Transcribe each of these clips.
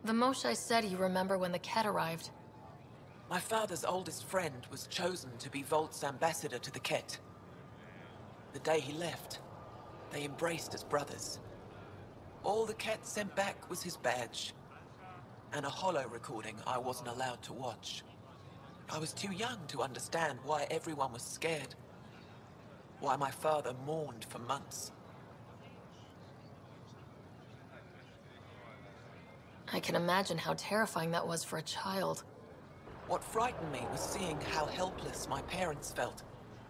The Moshai said you remember when the Ket arrived. My father's oldest friend was chosen to be Volt's ambassador to the Ket. The day he left, they embraced as brothers. All the Ket sent back was his badge, and a holo recording I wasn't allowed to watch. I was too young to understand why everyone was scared, why my father mourned for months. I can imagine how terrifying that was for a child. What frightened me was seeing how helpless my parents felt.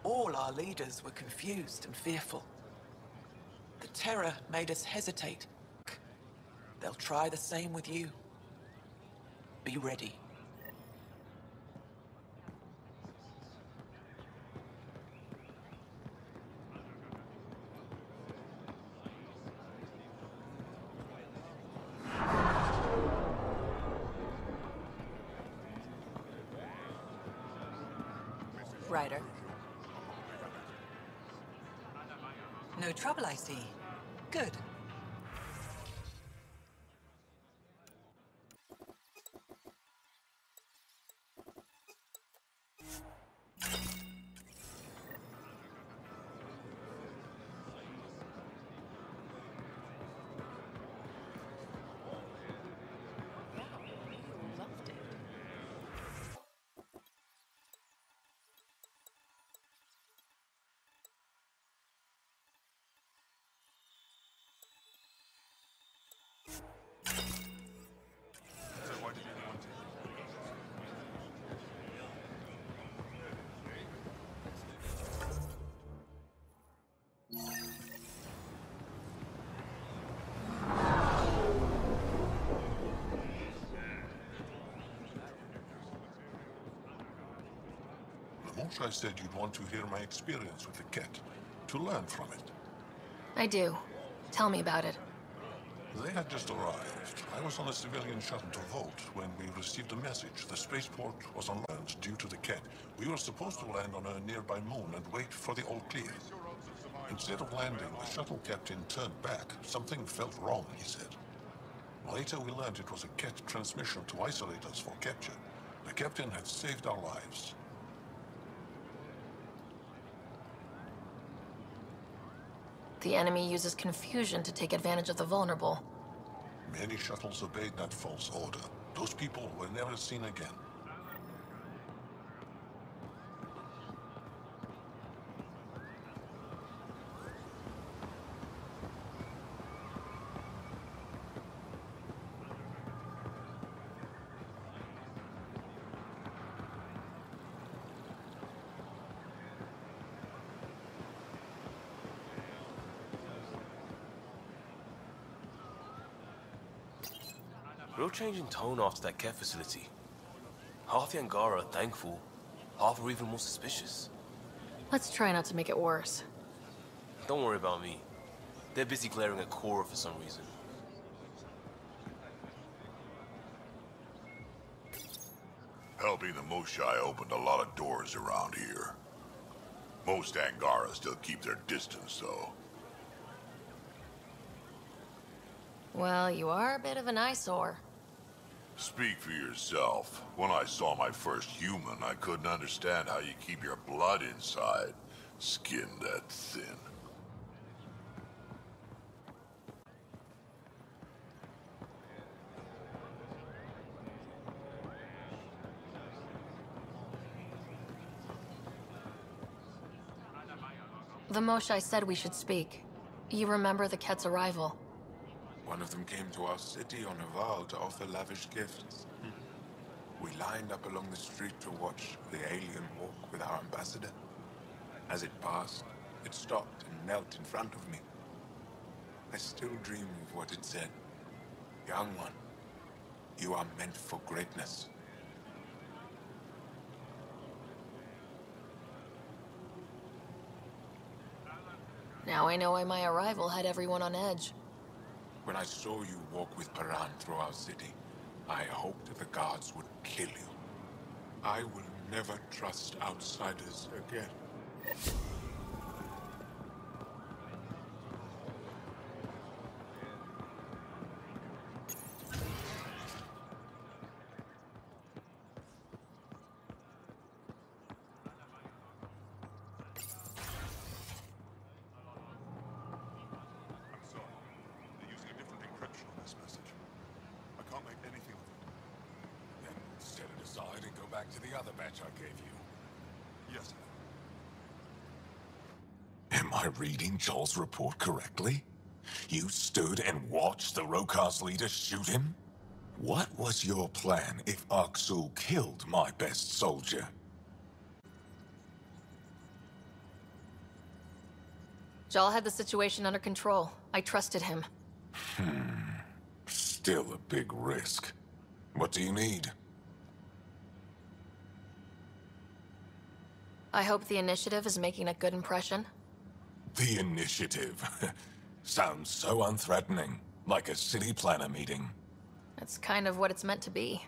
All our leaders were confused and fearful. The terror made us hesitate. They'll try the same with you. Be ready. Ryder. No trouble, I see. Good. I said you'd want to hear my experience with the Ket, to learn from it. I do. Tell me about it. They had just arrived. I was on a civilian shuttle to Volt when we received a message. The spaceport was on land due to the Ket. We were supposed to land on a nearby moon and wait for the all clear. Instead of landing, the shuttle captain turned back. Something felt wrong, he said. Later we learned it was a Ket transmission to isolate us for capture. The captain had saved our lives. The enemy uses confusion to take advantage of the vulnerable. Many shuttles obeyed that false order. Those people were never seen again. Real change in tone after that care facility. Half the Angara are thankful, half are even more suspicious. Let's try not to make it worse. Don't worry about me. They're busy glaring at Cora for some reason. Helping the Moshai opened a lot of doors around here. Most Angara still keep their distance, though. Well, you are a bit of an eyesore. Speak for yourself. When I saw my first human, I couldn't understand how you keep your blood inside. Skin that thin. The Moshai said we should speak. You remember the Ket's arrival? One of them came to our city on a vow to offer lavish gifts. We lined up along the street to watch the alien walk with our ambassador. As it passed, it stopped and knelt in front of me. I still dream of what it said. Young one, you are meant for greatness. Now I know why my arrival had everyone on edge. When I saw you walk with Paran through our city, I hoped the guards would kill you. I will never trust outsiders again. the other batch I gave you? Yes, sir. Am I reading Joel's report correctly? You stood and watched the Rokar's leader shoot him? What was your plan if Aksul killed my best soldier? Joel had the situation under control. I trusted him. Still a big risk. What do you need? I hope the initiative is making a good impression. The initiative. Sounds so unthreatening, like a city planner meeting. That's kind of what it's meant to be.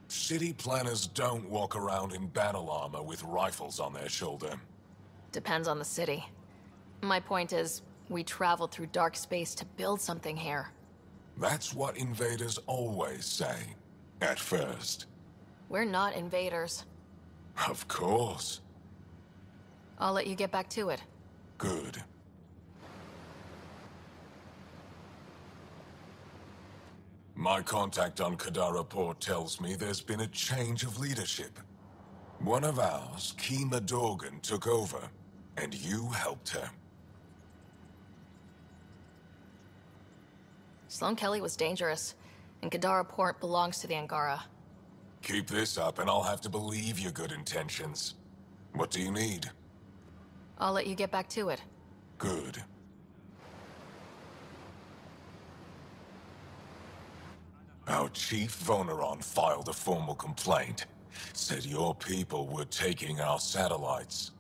City planners don't walk around in battle armor with rifles on their shoulder. Depends on the city. My point is, we traveled through dark space to build something here. That's what invaders always say. At first. We're not invaders. Of course. I'll let you get back to it. Good. My contact on Kadara Port tells me there's been a change of leadership. One of ours, Kima Dorgan, took over, and you helped her. Sloan Kelly was dangerous, and Kadara Port belongs to the Angara. Keep this up and I'll have to believe your good intentions. What do you need? I'll let you get back to it. Good. Our chief Voneron filed a formal complaint. Said your people were taking our satellites.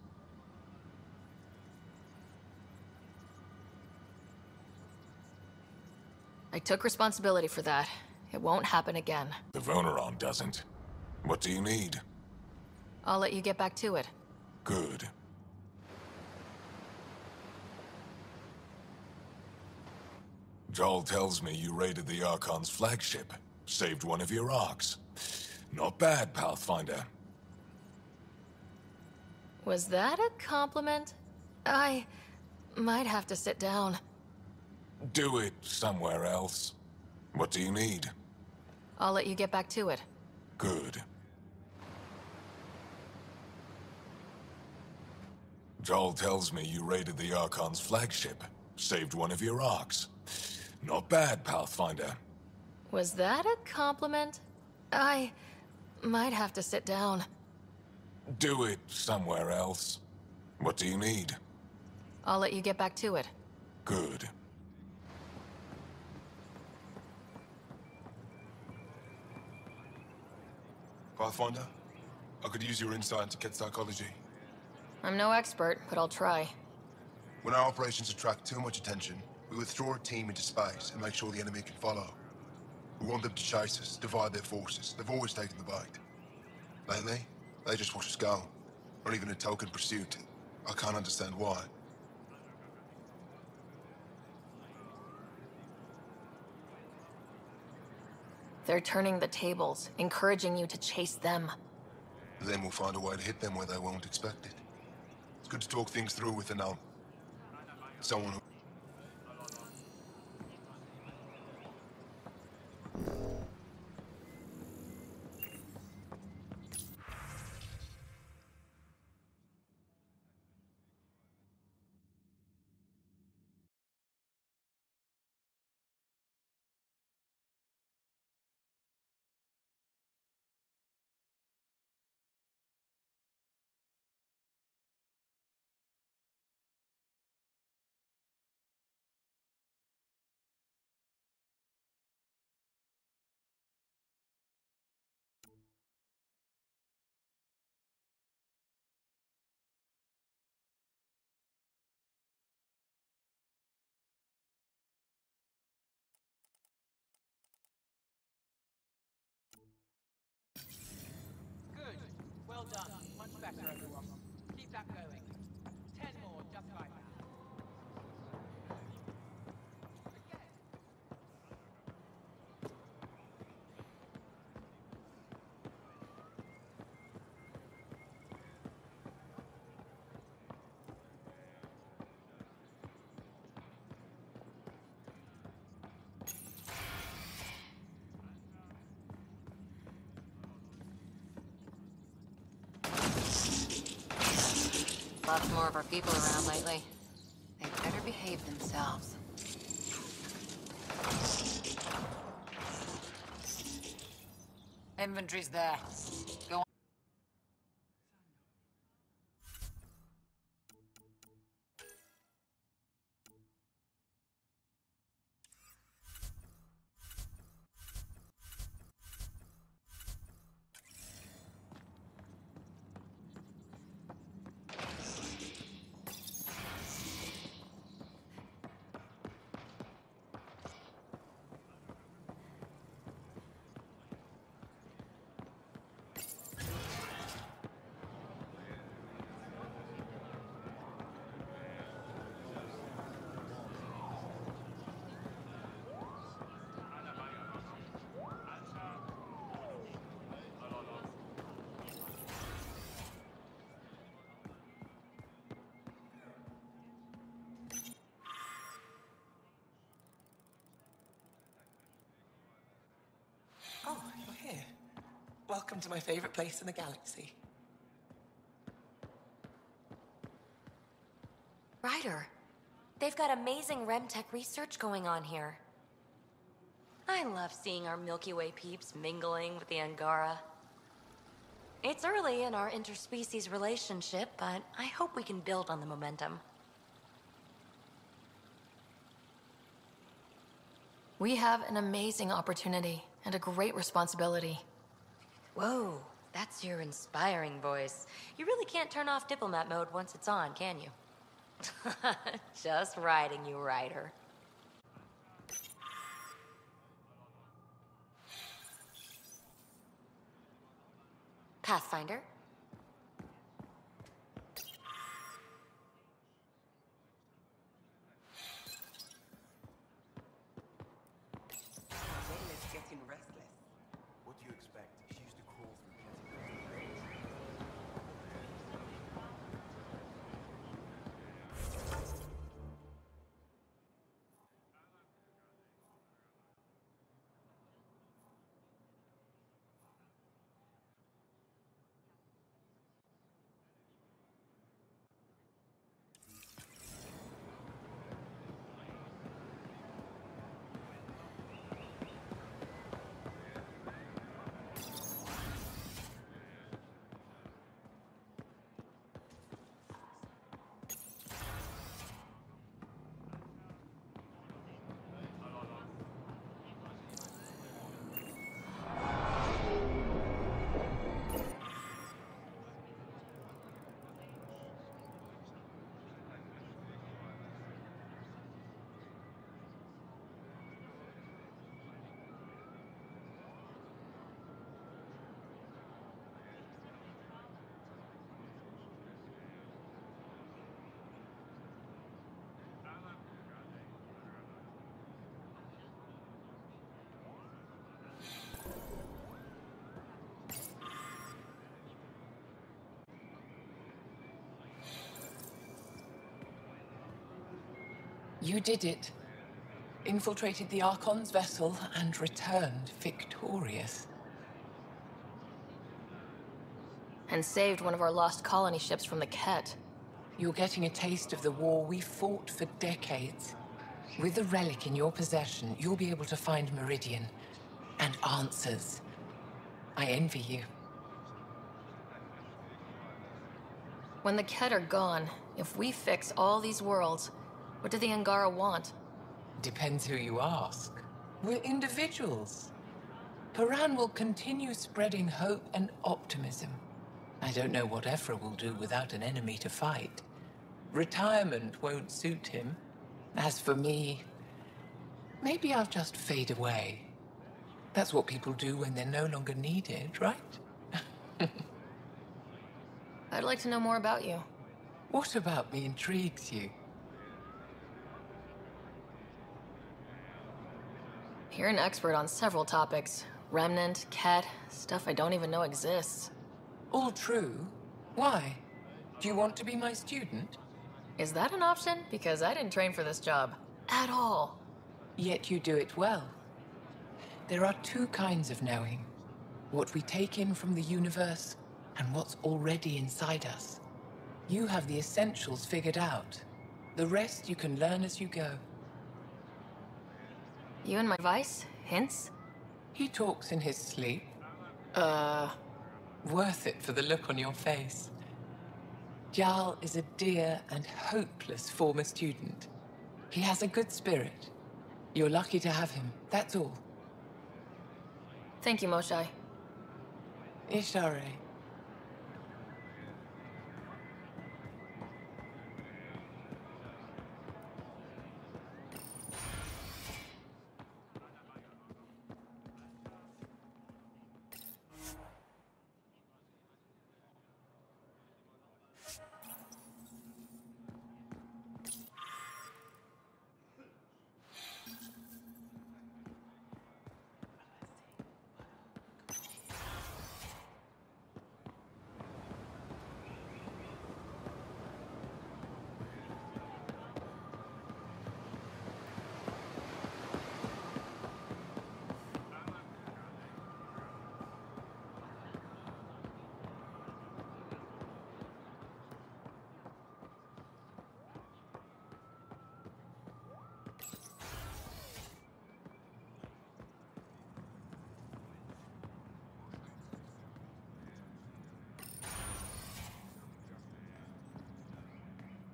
I took responsibility for that. It won't happen again. The Voneron doesn't. What do you need? I'll let you get back to it. Good. Joel tells me you raided the Archon's flagship. Saved one of your arcs. Not bad, Pathfinder. Was that a compliment? I might have to sit down. Do it somewhere else. What do you need? I'll let you get back to it. Good. Joel tells me you raided the Archon's flagship. Saved one of your arcs. Not bad, Pathfinder. Was that a compliment? I might have to sit down. Do it somewhere else. What do you need? I'll let you get back to it. Good. Pathfinder, I could use your insight into Ket psychology. I'm no expert, but I'll try. When our operations attract too much attention, we withdraw a team into space and make sure the enemy can follow. We want them to chase us, divide their forces. They've always taken the bait. Lately, they just watch us go. Not even a token pursuit. I can't understand why. They're turning the tables, encouraging you to chase them. Then we'll find a way to hit them where they won't expect it. It's good to talk things through with someone who... Good. Well done. Much better, everyone. Keep that going. 10 more, just like that. Lots more of our people around lately. They better behave themselves. Inventory's there. Go on. Oh, you're here. Welcome to my favorite place in the galaxy. Ryder, they've got amazing Remtech research going on here. I love seeing our Milky Way peeps mingling with the Angara. It's early in our interspecies relationship, but I hope we can build on the momentum. We have an amazing opportunity and a great responsibility. Whoa, that's your inspiring voice. You really can't turn off diplomat mode once it's on, can you? Just riding you, Ryder. Pathfinder? Getting restless. What do you expect? She used to crawl through You did it. Infiltrated the Archon's vessel and returned victorious. And saved one of our lost colony ships from the Ket. You're getting a taste of the war we fought for decades. With the relic in your possession, you'll be able to find Meridian and answers. I envy you. When the Ket are gone, if we fix all these worlds, what do the Angara want? Depends who you ask. We're individuals. Paran will continue spreading hope and optimism. I don't know what Ephra will do without an enemy to fight. Retirement won't suit him. As for me, maybe I'll just fade away. That's what people do when they're no longer needed, right? I'd like to know more about you. What about me intrigues you? You're an expert on several topics. Remnant, Ket, stuff I don't even know exists. All true. Why? Do you want to be my student? Is that an option? Because I didn't train for this job. At all. Yet you do it well. There are two kinds of knowing. What we take in from the universe, and what's already inside us. You have the essentials figured out. The rest you can learn as you go. You and my advice? Hints? He talks in his sleep. Worth it for the look on your face. Jarl is a dear and hopeless former student. He has a good spirit. You're lucky to have him, that's all. Thank you, Moshae. Ishare.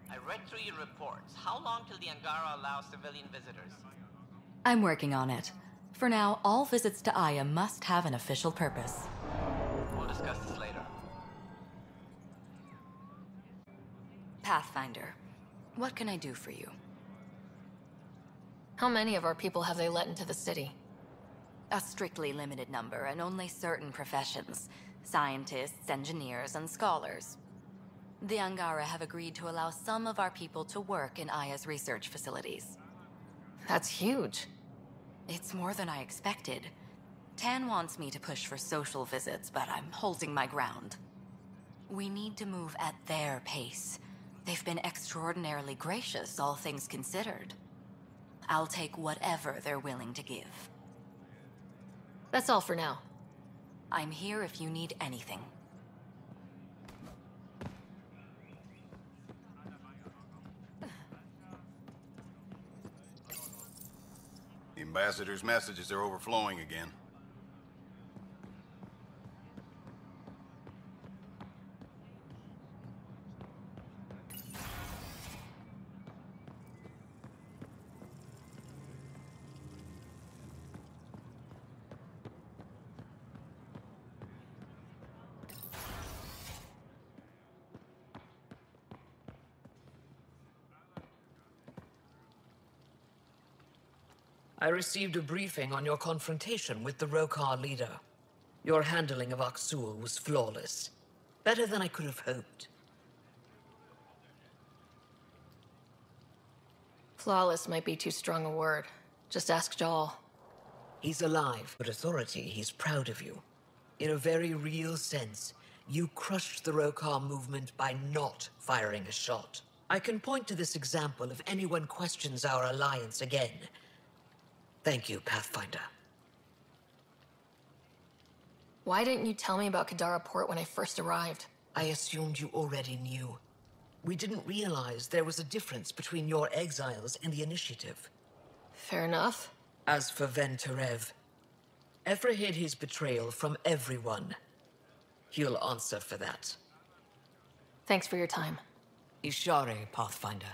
I read through your reports. How long till the Angara allows civilian visitors? I'm working on it. For now, all visits to Aya must have an official purpose. We'll discuss this later. Pathfinder, what can I do for you? How many of our people have they let into the city? A strictly limited number, and only certain professions. Scientists, engineers, and scholars. The Angara have agreed to allow some of our people to work in Aya's research facilities. That's huge. It's more than I expected. Tan wants me to push for social visits, but I'm holding my ground. We need to move at their pace. They've been extraordinarily gracious, all things considered. I'll take whatever they're willing to give. That's all for now. I'm here if you need anything. The ambassador's messages are overflowing again. I received a briefing on your confrontation with the Rokar leader. Your handling of Aksul was flawless. Better than I could have hoped. Flawless might be too strong a word. Just ask Jaal. He's alive, but authority, he's proud of you. In a very real sense, you crushed the Rokar movement by not firing a shot. I can point to this example if anyone questions our alliance again. Thank you, Pathfinder. Why didn't you tell me about Kadara Port when I first arrived? I assumed you already knew. We didn't realize there was a difference between your exiles and the Initiative. Fair enough. As for Venturev, Ephra hid his betrayal from everyone. He'll answer for that. Thanks for your time. Ishare, Pathfinder.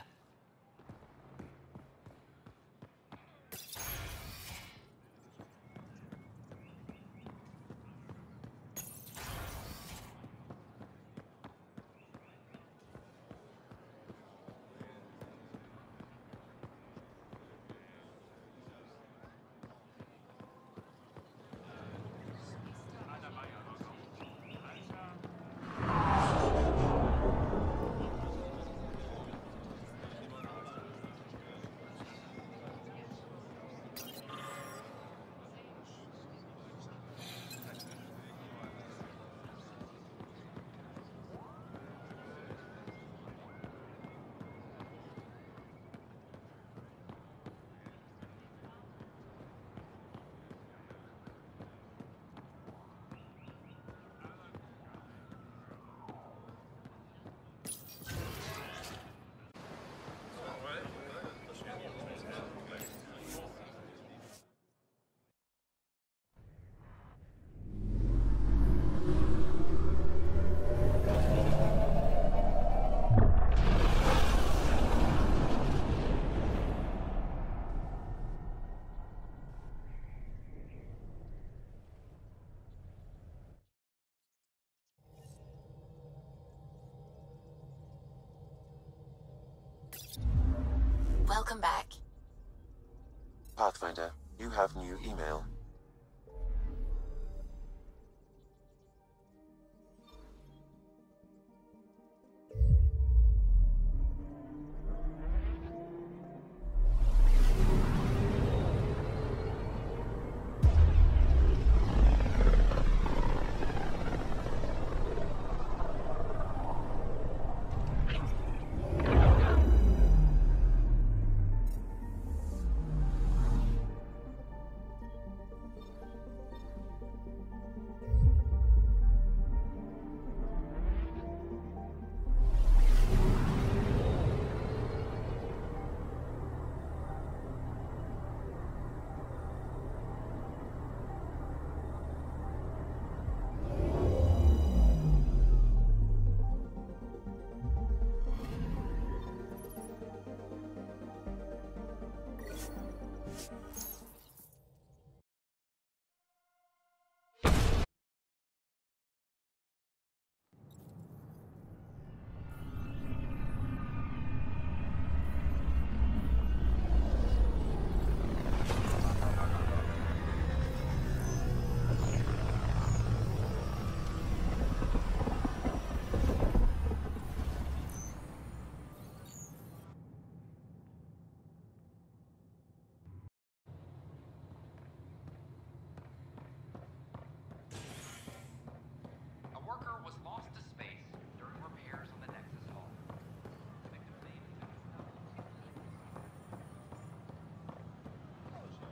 Welcome back. Pathfinder, you have new email.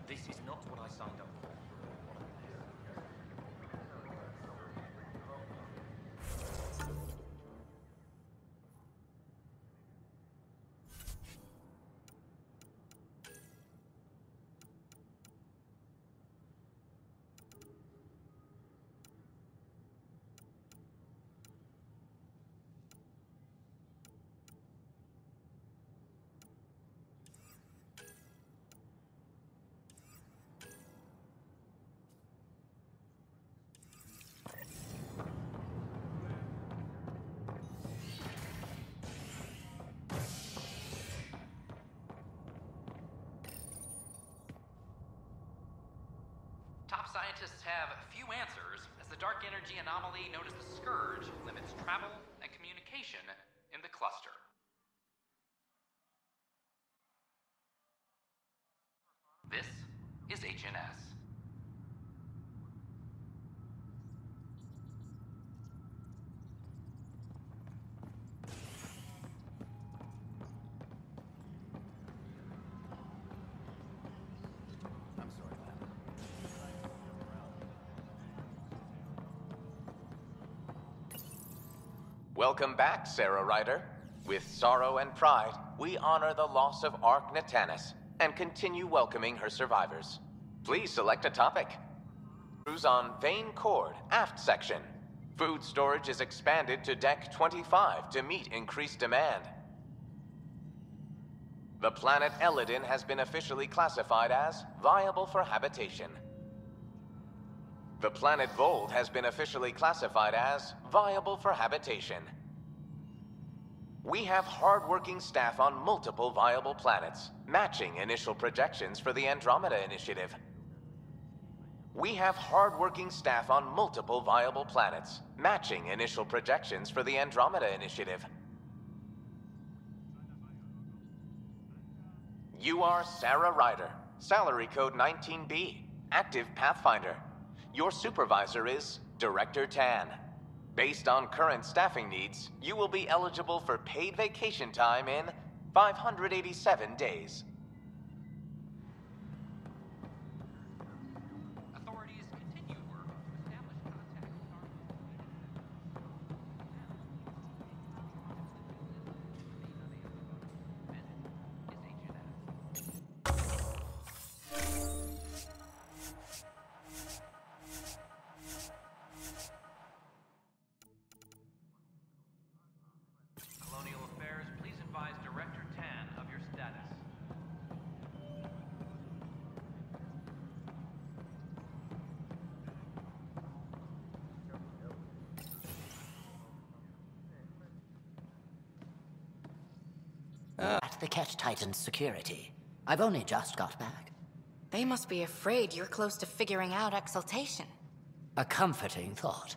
This is not what I signed up for. Top scientists have few answers, as the dark energy anomaly known as the Scourge limits travel and communication in the cluster. This is HNS. Welcome back, Sarah Ryder. With sorrow and pride, we honor the loss of Ark Natanus and continue welcoming her survivors. Please select a topic. Cruise on Vein Cord, aft section. Food storage is expanded to Deck 25 to meet increased demand. The planet Elodin has been officially classified as viable for habitation. The planet Vold has been officially classified as viable for habitation. We have hard-working staff on multiple viable planets, matching initial projections for the Andromeda initiative. We have hard-working staff on multiple viable planets, matching initial projections for the Andromeda initiative. You are Sarah Ryder, salary code 19B, active Pathfinder. Your supervisor is Director Tan. Based on current staffing needs, you will be eligible for paid vacation time in 587 days. Authorities continue work to establish contact with our... Colonial Affairs, please advise Director Tan of your status. the Ket Titan's security. I've only just got back. They must be afraid you're close to figuring out exaltation. A comforting thought.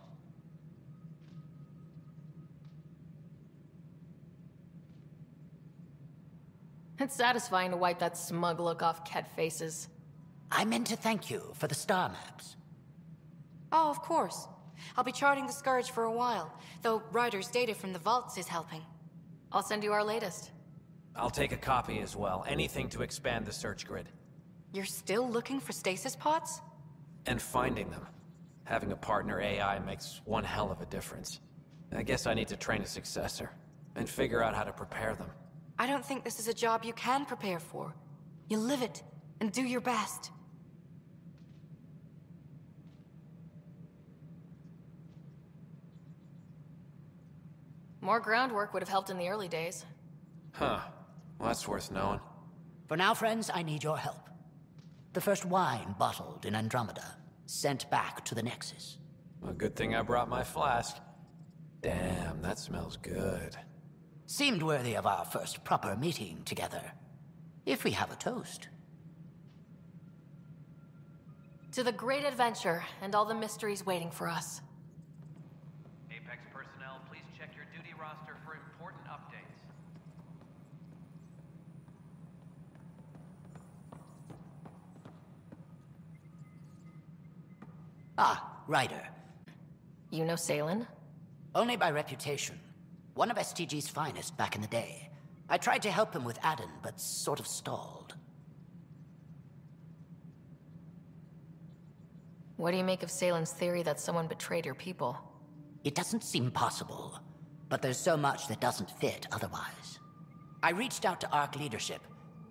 It's satisfying to wipe that smug look off Ket faces. I meant to thank you for the star maps. Oh, of course. I'll be charting the Scourge for a while, though Ryder's data from the vaults is helping. I'll send you our latest. I'll take a copy as well. Anything to expand the search grid. You're still looking for stasis pods? And finding them. Having a partner AI makes one hell of a difference. I guess I need to train a successor, and figure out how to prepare them. I don't think this is a job you can prepare for. You live it, and do your best. More groundwork would have helped in the early days. Huh. Well, that's worth knowing. For now, friends, I need your help. The first wine bottled in Andromeda, sent back to the Nexus. A good thing I brought my flask. Damn, that smells good. Seemed worthy of our first proper meeting together. If we have a toast. To the great adventure and all the mysteries waiting for us. Apex personnel, please check your duty roster for important updates. Ah, Ryder. You know Salen? Only by reputation. One of STG's finest back in the day. I tried to help him with Aden, but sort of stalled. What do you make of Salen's theory that someone betrayed your people? It doesn't seem possible, but there's so much that doesn't fit otherwise. I reached out to ARC leadership,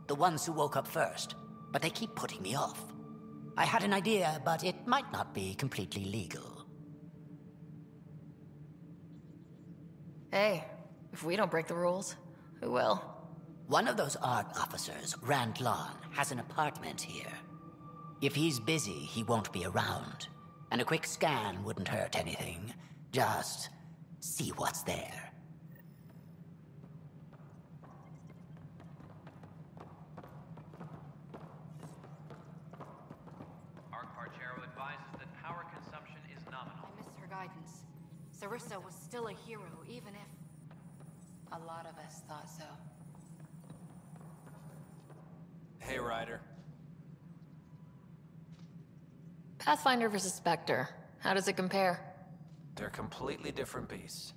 the ones who woke up first, but they keep putting me off. I had an idea, but it might not be completely legal. Hey, if we don't break the rules, who will? One of those ARC officers, Rand Lon, has an apartment here. If he's busy, he won't be around. And a quick scan wouldn't hurt anything. Just see what's there. ARC Parchero advises that power consumption is nominal. I miss her guidance. Sarissa was still a hero, even if a lot of us thought so. Hey, Ryder. Pathfinder versus Spectre. How does it compare? They're completely different beasts.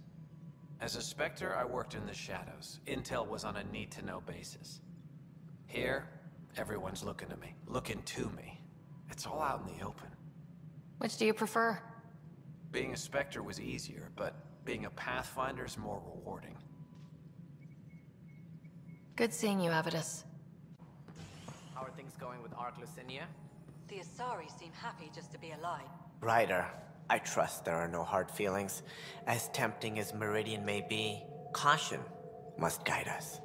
As a Spectre, I worked in the shadows. Intel was on a need-to-know basis. Here, everyone's looking to me. Looking to me. It's all out in the open. Which do you prefer? Being a Spectre was easier, but being a Pathfinder's more rewarding. Good seeing you, Avidus. How are things going with Ark Lucinia? The Asari seem happy just to be alive. Ryder, I trust there are no hard feelings. As tempting as Meridian may be, caution must guide us.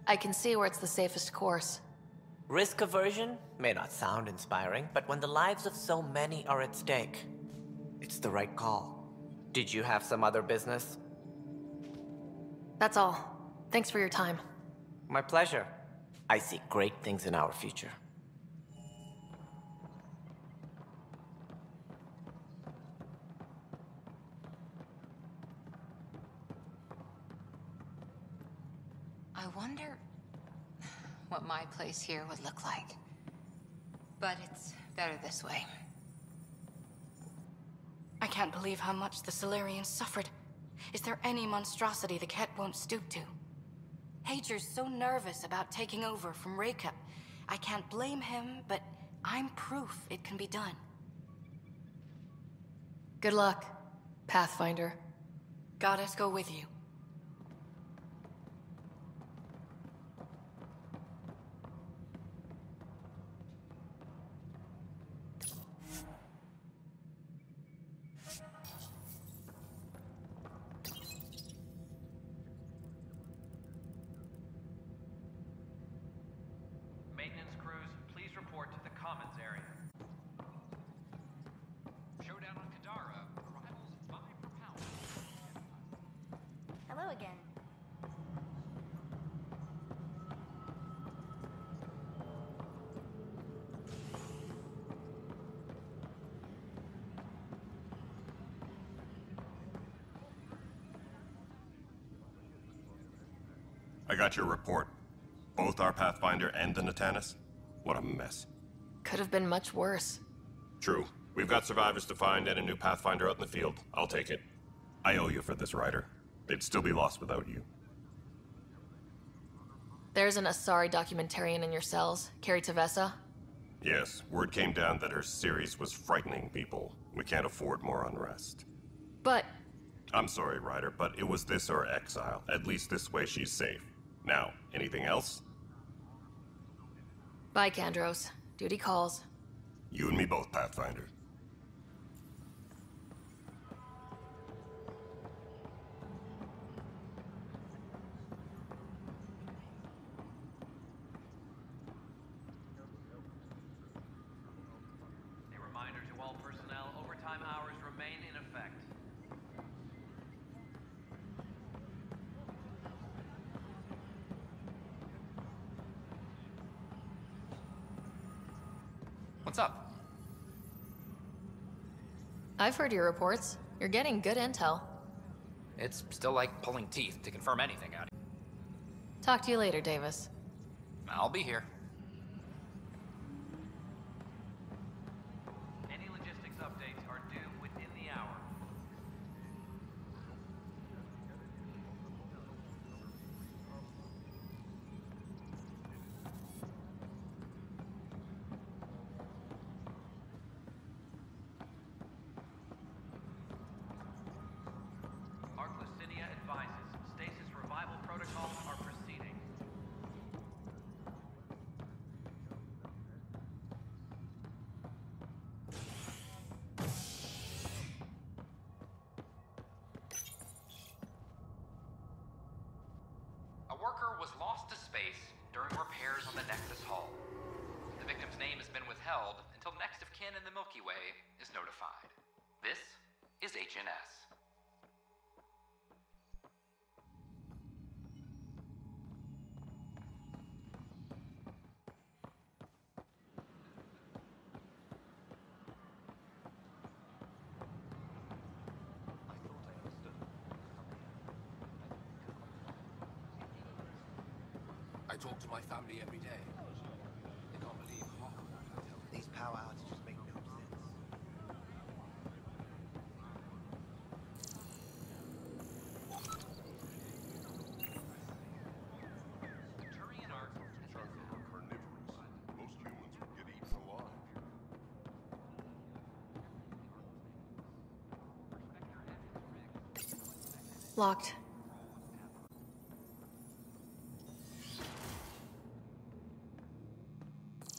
I can see where it's the safest course. Risk aversion may not sound inspiring, but when the lives of so many are at stake, it's the right call. Did you have some other business? That's all. Thanks for your time. My pleasure. I see great things in our future. I wonder what my place here would look like. But it's better this way. I can't believe how much the Solarians suffered. Is there any monstrosity the Ket won't stoop to? Hager's so nervous about taking over from Reka. I can't blame him, but I'm proof it can be done. Good luck, Pathfinder. Goddess go with you. Maintenance crews, please report to the commons area. Showdown on Kadara rivals vie for power. again. I got your report. Both our Pathfinder and the Natanus? What a mess. Could have been much worse. True. We've got survivors to find and a new Pathfinder out in the field. I'll take it. I owe you for this, Ryder. They'd still be lost without you. There's an Asari documentarian in your cells, Carrie Tavessa. Yes, word came down that her series was frightening people. We can't afford more unrest. But... I'm sorry, Ryder, but it was this or exile. At least this way she's safe. Now, anything else? Bye, Kandros. Duty calls. You and me both, Pathfinder. A reminder to all personnel, overtime hours remain in effect. What's up? I've heard your reports. You're getting good intel. It's still like pulling teeth to confirm anything out here. Talk to you later, Davis. I'll be here. Any logistics updates are due within the hour. Arclucinia advises stasis revival protocols are proceeding. A worker was lost to space during repairs on the Nexus hull. The victim's name has been withheld until next of kin in the Milky Way is notified. This is HNS. I talk to my family every day. They can't believe half of what I tell them. These power outages make no sense. Most humans would get eaten alive. Locked.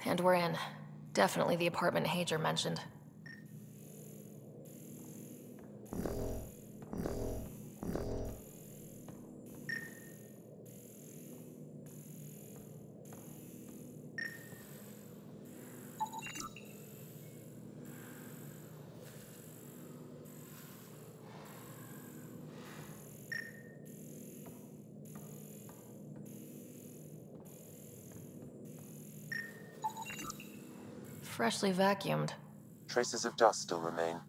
And we're in. Definitely the apartment Hager mentioned. Freshly vacuumed. Traces of dust still remain.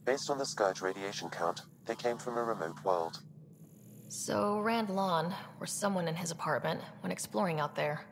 Based on the Scourge radiation count, they came from a remote world. So Rand Lawn, or someone in his apartment, when exploring out there.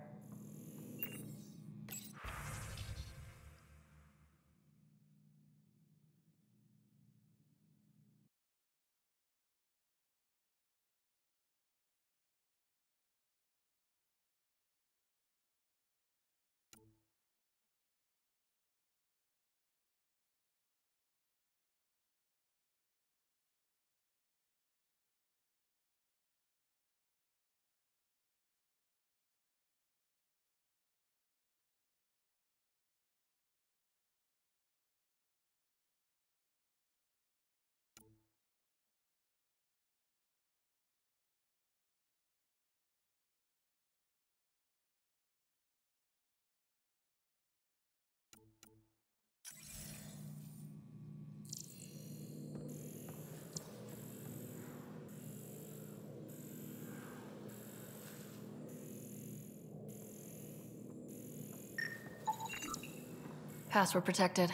Password protected.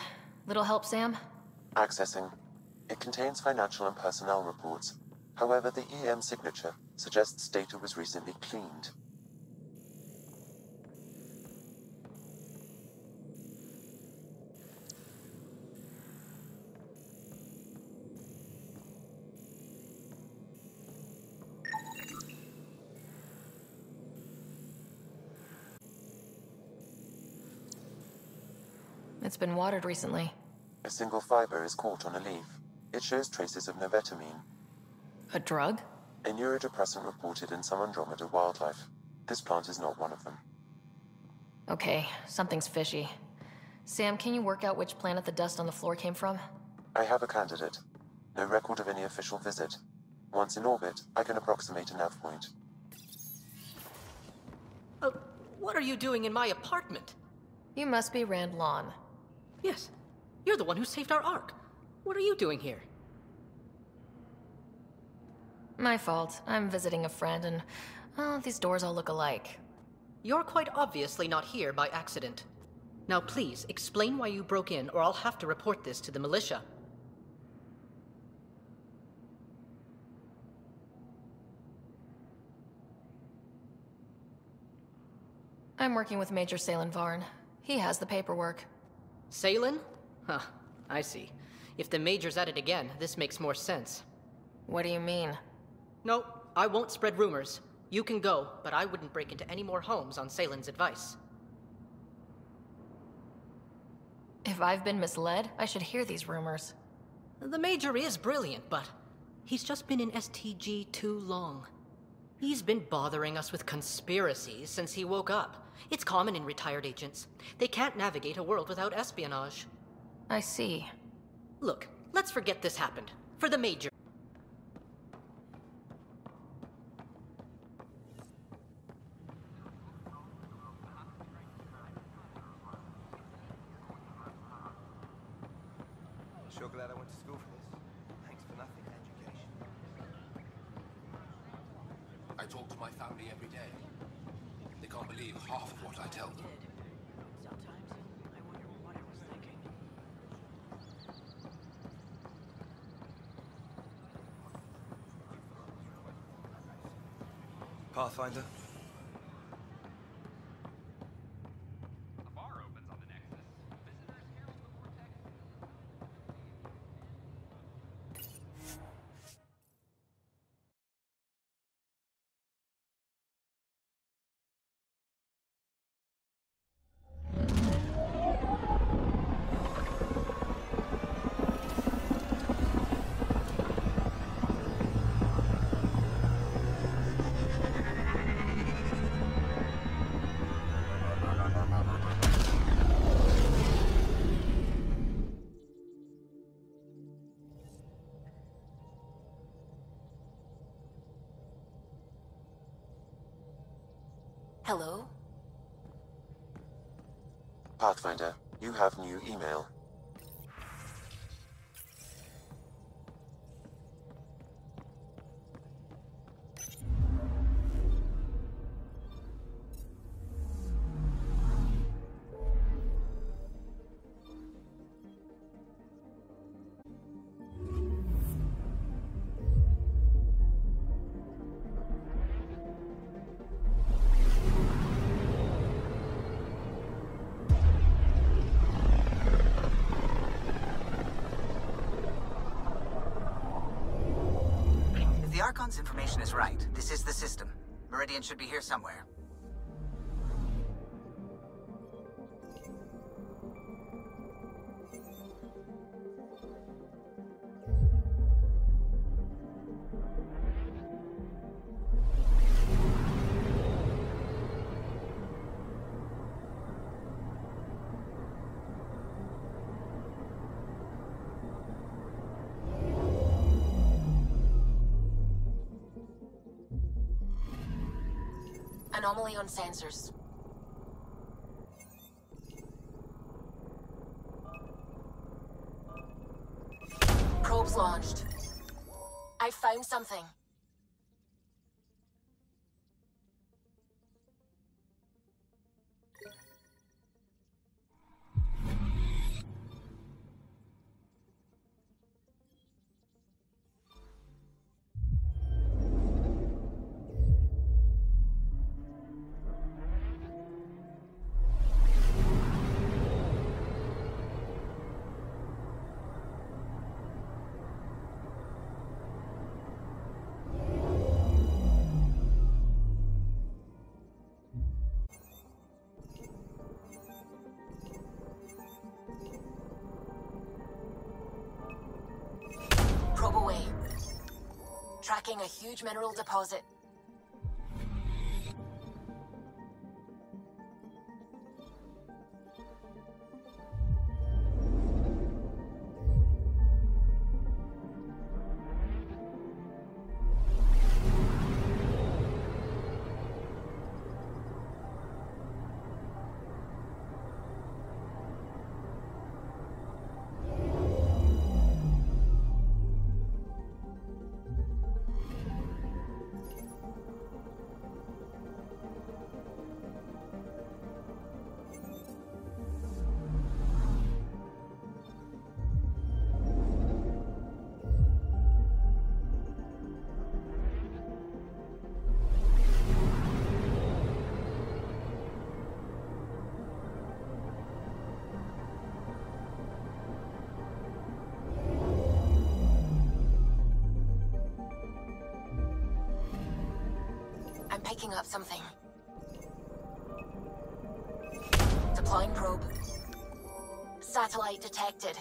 Little help, Sam? Accessing. It contains financial and personnel reports. However, the EM signature suggests data was recently cleaned. It's been watered recently. A single fiber is caught on a leaf. It shows traces of novetamine. A drug? A neurodepressant reported in some Andromeda wildlife. This plant is not one of them. Okay, something's fishy. Sam, can you work out which planet the dust on the floor came from? I have a candidate. No record of any official visit. Once in orbit, I can approximate a nav point. What are you doing in my apartment? You must be Rand Lawn. Yes. You're the one who saved our Ark. What are you doing here? My fault. I'm visiting a friend and, oh, these doors all look alike. You're quite obviously not here by accident. Now please, explain why you broke in or I'll have to report this to the militia. I'm working with Major Salen Varn. He has the paperwork. Salen? Huh, I see. If the Major's at it again, this makes more sense. What do you mean? No, I won't spread rumors. You can go, but I wouldn't break into any more homes on Salen's advice. If I've been misled, I should hear these rumors. The Major is brilliant, but he's just been in STG too long. He's been bothering us with conspiracies since he woke up. It's common in retired agents. They can't navigate a world without espionage. I see. Look, let's forget this happened. For the Major. Sure glad I went to school for this. Thanks for nothing, education. I talk to my family every day. They can't believe half of what I tell them. Sometimes I wonder what I was thinking. Pathfinder? A bar opens on the Nexus. Visitors here from the Vortex. Hello? Pathfinder, you have new email. The Archon's information is right. This is the system. Meridian should be here somewhere. Anomaly on sensors. Probes launched. I found something. Tracking a huge mineral deposit. I'm picking up something. Deploying probe. Satellite detected.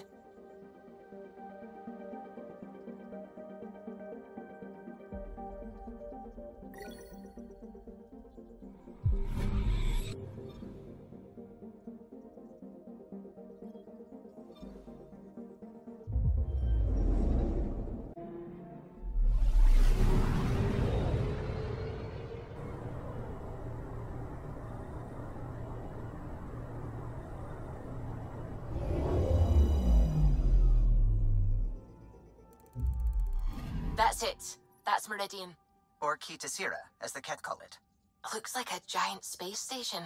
That's it. That's Meridian. Or Key to Sierra, as the Ket call it. Looks like a giant space station.